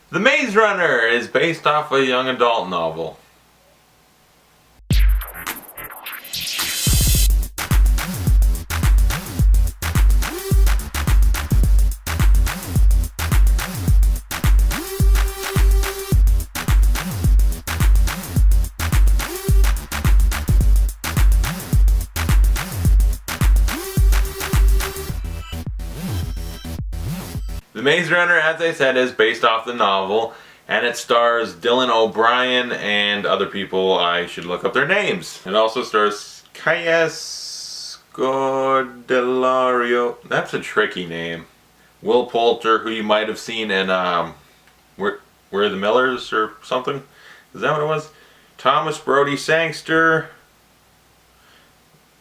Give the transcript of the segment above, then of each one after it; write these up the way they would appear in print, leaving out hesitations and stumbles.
The Maze Runner is based off a young adult novel. The Maze Runner, as I said, is based off the novel, and it stars Dylan O'Brien and other people. I should look up their names. It also stars Scodelario. That's a tricky name. Will Poulter, who you might have seen in We're the Millers or something. Is that what it was? Thomas Brody Sangster.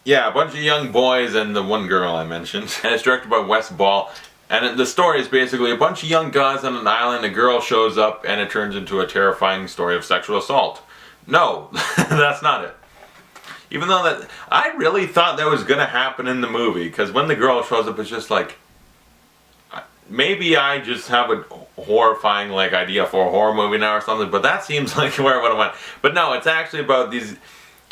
Yeah, a bunch of young boys and the one girl I mentioned. And it's directed by Wes Ball. And the story is basically a bunch of young guys on an island, a girl shows up, and it turns into a terrifying story of sexual assault. No, that's not it. Even though that, I really thought that was going to happen in the movie, because when the girl shows up, it's just like, maybe I just have a horrifying idea for a horror movie now or something, but that seems like where I would have went. But no, it's actually about these...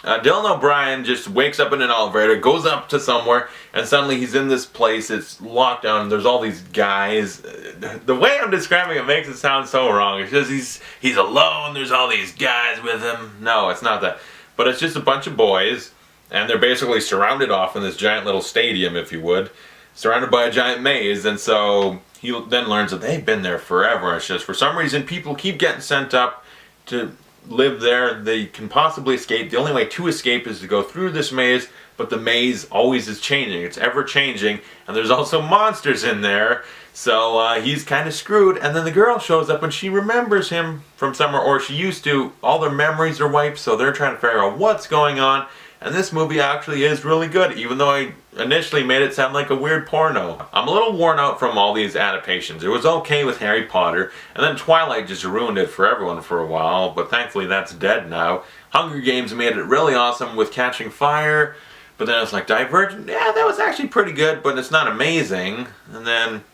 Dylan O'Brien just wakes up in an elevator, goes up to somewhere, and suddenly he's in this place. It's locked down, and there's all these guys. The way I'm describing it makes it sound so wrong. It's just he's alone, there's all these guys with him. No, it's not that. But it's just a bunch of boys, and they're basically surrounded off in this giant little stadium, if you would, surrounded by a giant maze, and so he then learns that they've been there forever. It's just for some reason people keep getting sent up to live there. They can possibly escape. The only way to escape is to go through this maze, but the maze always is changing. It's ever changing, and there's also monsters in there, so he's kind of screwed. And then the girl shows up and she remembers him from somewhere, or she used to. All their memories are wiped, so they're trying to figure out what's going on. And this movie actually is really good, even though I initially made it sound like a weird porno. I'm a little worn out from all these adaptations. It was okay with Harry Potter, and then Twilight just ruined it for everyone for a while, but thankfully that's dead now. Hunger Games made it really awesome with Catching Fire, but then it's like Divergent. Yeah, that was actually pretty good, but it's not amazing. And then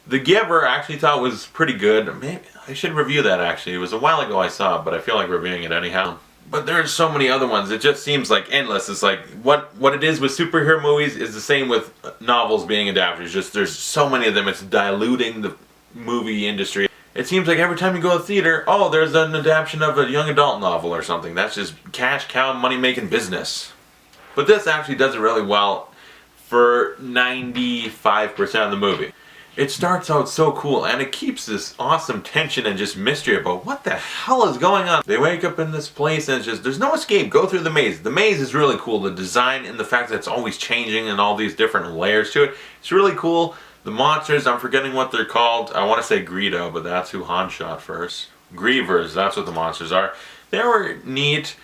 The Giver I actually thought was pretty good. Maybe I should review that actually. It was a while ago I saw it, but I feel like reviewing it anyhow. But there's so many other ones. It just seems like endless. It's like what it is with superhero movies is the same with novels being adapted. It's just there's so many of them. It's diluting the movie industry. It seems like every time you go to the theater, oh, there's an adaptation of a young adult novel or something. That's just cash cow money making business. But this actually does it really well for 95% of the movie. It starts out so cool, and it keeps this awesome tension and just mystery about what the hell is going on. They wake up in this place and it's just, there's no escape. Go through the maze. The maze is really cool. The design and the fact that it's always changing and all these different layers to it. It's really cool. The monsters, I'm forgetting what they're called. I want to say Greedo, but that's who Han shot first. Grievers, that's what the monsters are. They were neat.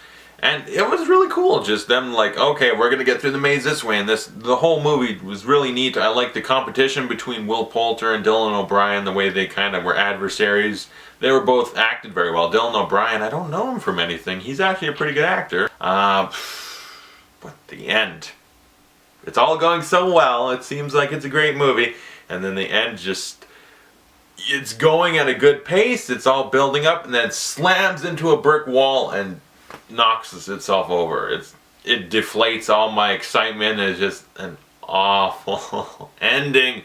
And it was really cool, just them like, okay, we're gonna get through the maze this way, and the whole movie was really neat. I liked the competition between Will Poulter and Dylan O'Brien, the way they kind of were adversaries. They were both acted very well. Dylan O'Brien, I don't know him from anything. He's actually a pretty good actor. But the end. It's all going so well, it seems like it's a great movie, and then the end just, it's going at a good pace, it's all building up, and then it slams into a brick wall and knocks itself over. It deflates all my excitement. It's just an awful ending.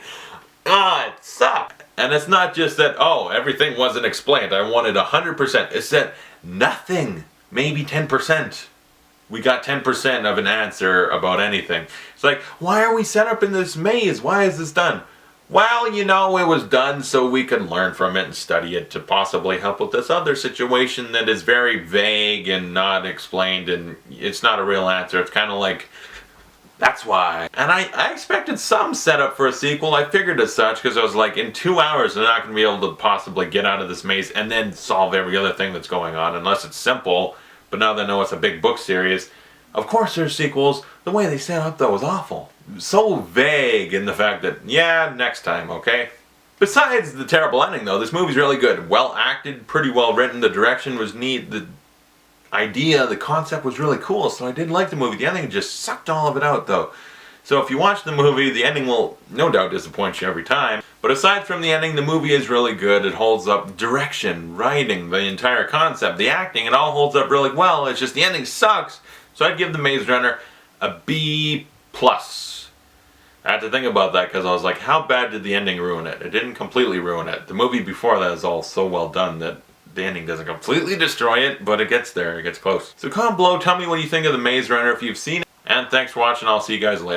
It sucked. And it's not just that, oh, everything wasn't explained. I wanted 100%. It's that nothing, maybe 10%. We got 10% of an answer about anything. It's like, why are we set up in this maze? Why is this done? Well, you know, it was done so we could learn from it and study it to possibly help with this other situation that is very vague and not explained, and it's not a real answer. It's kind of like, that's why. And I expected some setup for a sequel. I figured as such, because I was like, in 2 hours they're not going to be able to possibly get out of this maze and then solve every other thing that's going on, unless it's simple. But now they know it's a big book series. Of course there's sequels. The way they set up though was awful. So vague in the fact that, yeah, next time, okay? Besides the terrible ending though, this movie's really good. Well acted, pretty well written, the direction was neat, the idea, the concept was really cool, so I did like the movie. The ending just sucked all of it out though. So if you watch the movie, the ending will no doubt disappoint you every time. But aside from the ending, the movie is really good. It holds up. Direction, writing, the entire concept, the acting, it all holds up really well. It's just the ending sucks. So I'd give The Maze Runner a B+. I had to think about that because I was like, how bad did the ending ruin it? It didn't completely ruin it. The movie before that is all so well done that the ending doesn't completely destroy it, but it gets there, it gets close. So comment below, tell me what you think of The Maze Runner if you've seen it. And thanks for watching, I'll see you guys later.